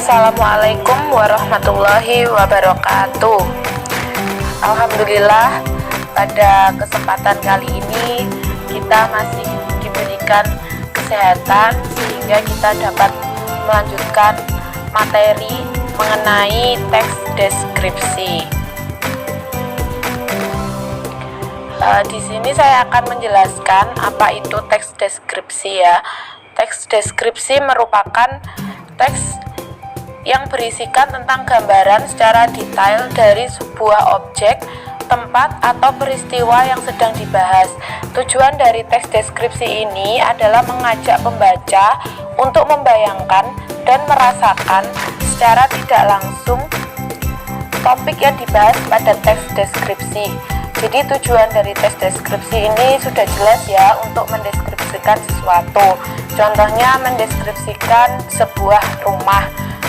Assalamualaikum warahmatullahi wabarakatuh. Alhamdulillah, pada kesempatan kali ini kita masih diberikan kesehatan sehingga kita dapat melanjutkan materi mengenai teks deskripsi. Di sini saya akan menjelaskan apa itu teks deskripsi ya. Teks deskripsi merupakan teks yang berisikan tentang gambaran secara detail dari sebuah objek, tempat, atau peristiwa yang sedang dibahas. Tujuan dari teks deskripsi ini adalah mengajak pembaca untuk membayangkan dan merasakan secara tidak langsung topik yang dibahas pada teks deskripsi. Jadi tujuan dari teks deskripsi ini sudah jelas ya, untuk mendeskripsikan sesuatu. Contohnya mendeskripsikan sebuah rumah.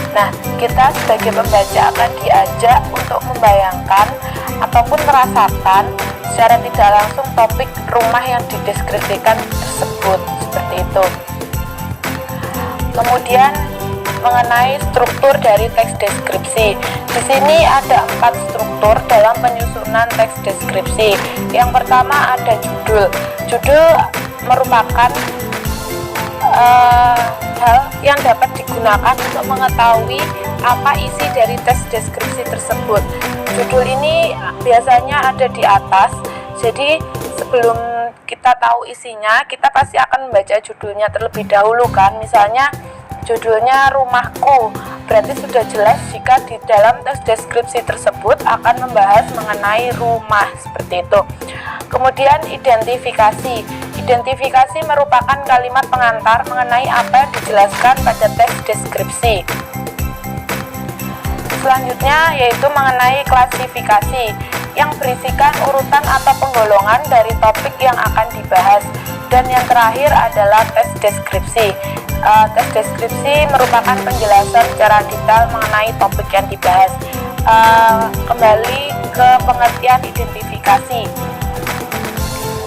Nah, kita sebagai pembaca akan diajak untuk membayangkan ataupun merasakan secara tidak langsung topik rumah yang dideskripsikan tersebut, seperti itu. Kemudian mengenai struktur dari teks deskripsi. Di sini ada 4 struktur dalam penyusunan teks deskripsi. Yang pertama ada judul. Judul merupakan hal yang dapat digunakan untuk mengetahui apa isi dari teks deskripsi tersebut. Judul ini biasanya ada di atas. Jadi sebelum kita tahu isinya, kita pasti akan membaca judulnya terlebih dahulu kan. Misalnya judulnya rumahku, berarti sudah jelas jika di dalam teks deskripsi tersebut akan membahas mengenai rumah, seperti itu. Kemudian identifikasi. Identifikasi merupakan kalimat pengantar mengenai apa yang dijelaskan pada teks deskripsi. Selanjutnya yaitu mengenai klasifikasi, yang berisikan urutan atau penggolongan dari topik yang akan dibahas. Dan yang terakhir adalah teks deskripsi. Teks deskripsi merupakan penjelasan secara detail mengenai topik yang dibahas. Kembali ke pengertian identifikasi.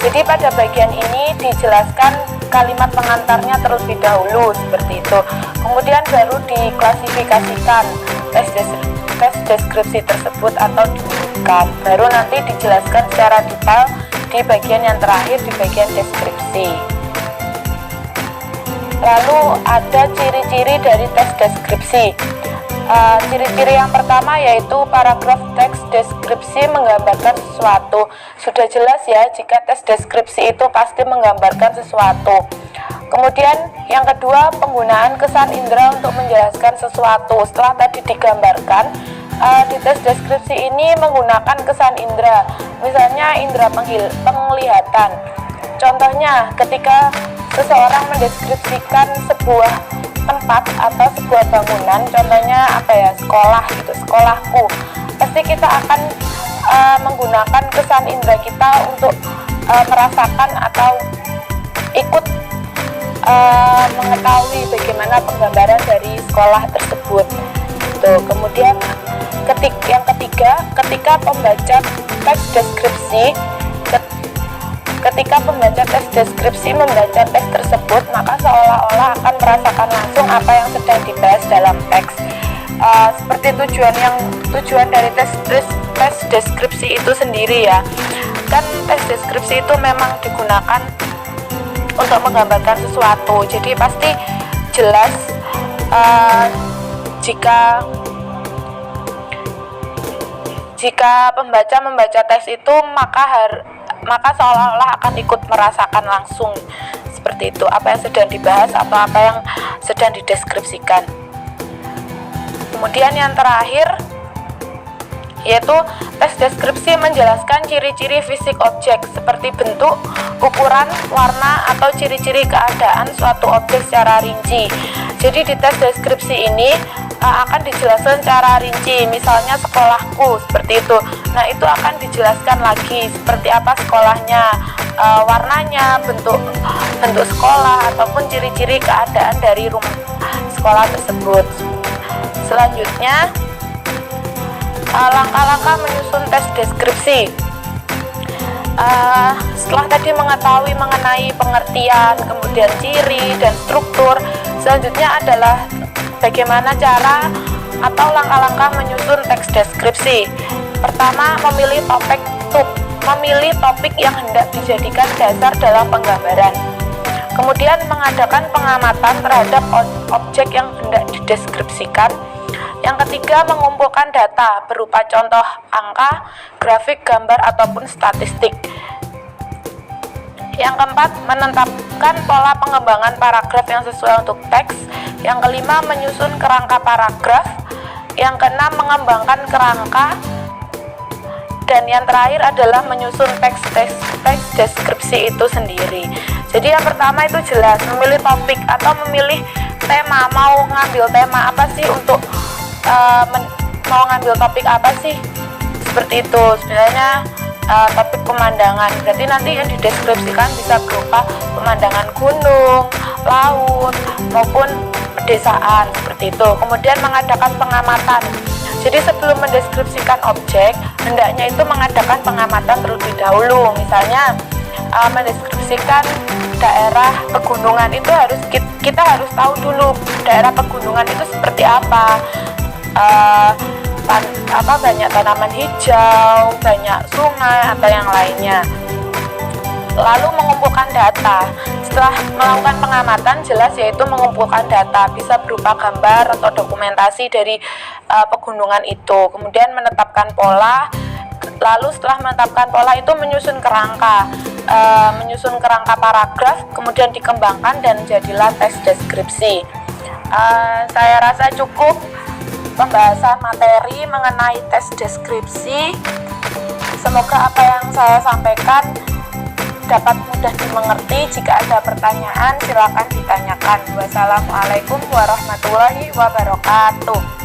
Jadi pada bagian ini dijelaskan kalimat pengantarnya terlebih dahulu, seperti itu. Kemudian baru diklasifikasikan teks deskripsi tersebut atau diberikan. Baru nanti dijelaskan secara detail di bagian yang terakhir, di bagian deskripsi. Lalu ada ciri-ciri dari teks deskripsi. Ciri-ciri yang pertama yaitu paragraf teks deskripsi menggambarkan sesuatu. Sudah jelas ya, jika teks deskripsi itu pasti menggambarkan sesuatu. Kemudian yang kedua, penggunaan kesan indera untuk menjelaskan sesuatu. Setelah tadi digambarkan, di teks deskripsi ini menggunakan kesan indera. Misalnya indera penglihatan. Contohnya ketika seseorang mendeskripsikan sebuah tempat atau sebuah bangunan, contohnya sekolah gitu, sekolahku, pasti kita akan menggunakan kesan indera kita untuk merasakan atau ikut mengetahui bagaimana penggambaran dari sekolah tersebut. Tuh. Kemudian yang ketiga, ketika pembaca teks deskripsi membaca teks tersebut, maka seolah-olah akan merasakan langsung apa yang sedang dibahas dalam teks. Seperti tujuan dari teks deskripsi itu sendiri ya. Kan teks deskripsi itu memang digunakan untuk menggambarkan sesuatu. Jadi pasti jelas jika pembaca membaca teks itu maka seolah-olah akan ikut merasakan langsung, seperti itu, apa yang sedang dibahas atau apa yang sedang dideskripsikan. Kemudian yang terakhir yaitu teks deskripsi menjelaskan ciri-ciri fisik objek seperti bentuk, ukuran, warna, atau ciri-ciri keadaan suatu objek secara rinci. Jadi di teks deskripsi ini akan dijelaskan secara rinci, misalnya sekolahku, seperti itu. Nah, itu akan dijelaskan lagi seperti apa sekolahnya, warnanya, bentuk sekolah, ataupun ciri-ciri keadaan dari rumah sekolah tersebut. Selanjutnya, langkah-langkah menyusun teks deskripsi. Setelah tadi mengetahui mengenai pengertian, kemudian ciri dan struktur, selanjutnya adalah Bagaimana cara atau langkah-langkah menyusun teks deskripsi? Pertama, memilih topik yang hendak dijadikan dasar dalam penggambaran. Kemudian mengadakan pengamatan terhadap objek yang hendak dideskripsikan. Yang ketiga, mengumpulkan data berupa contoh angka, grafik, gambar, ataupun statistik. Yang keempat, menetapkan pola pengembangan paragraf yang sesuai untuk teks. Yang kelima, menyusun kerangka paragraf. Yang keenam, mengembangkan kerangka. Dan yang terakhir adalah menyusun teks deskripsi itu sendiri. Jadi yang pertama itu jelas, memilih topik atau memilih tema. Mau ngambil tema apa sih untuk mau ngambil topik apa sih? Seperti itu. Sebenarnya topik pemandangan. Berarti nanti yang dideskripsikan bisa berupa pemandangan gunung, laut, maupun pedesaan, seperti itu. Kemudian mengadakan pengamatan. Jadi sebelum mendeskripsikan objek, hendaknya itu mengadakan pengamatan terlebih dahulu. Misalnya mendeskripsikan daerah pegunungan itu kita harus tahu dulu daerah pegunungan itu seperti apa. Banyak tanaman hijau, banyak sungai atau yang lainnya. Lalu mengumpulkan data. Setelah melakukan pengamatan, jelas yaitu mengumpulkan data, bisa berupa gambar atau dokumentasi dari pegunungan itu. Kemudian menetapkan pola. Lalu setelah menetapkan pola itu menyusun kerangka paragraf, kemudian dikembangkan dan jadilah teks deskripsi. Saya rasa cukup pembahasan materi mengenai teks deskripsi. Semoga apa yang saya sampaikan dapat mudah dimengerti. Jika ada pertanyaan, silakan ditanyakan. Wassalamualaikum warahmatullahi wabarakatuh.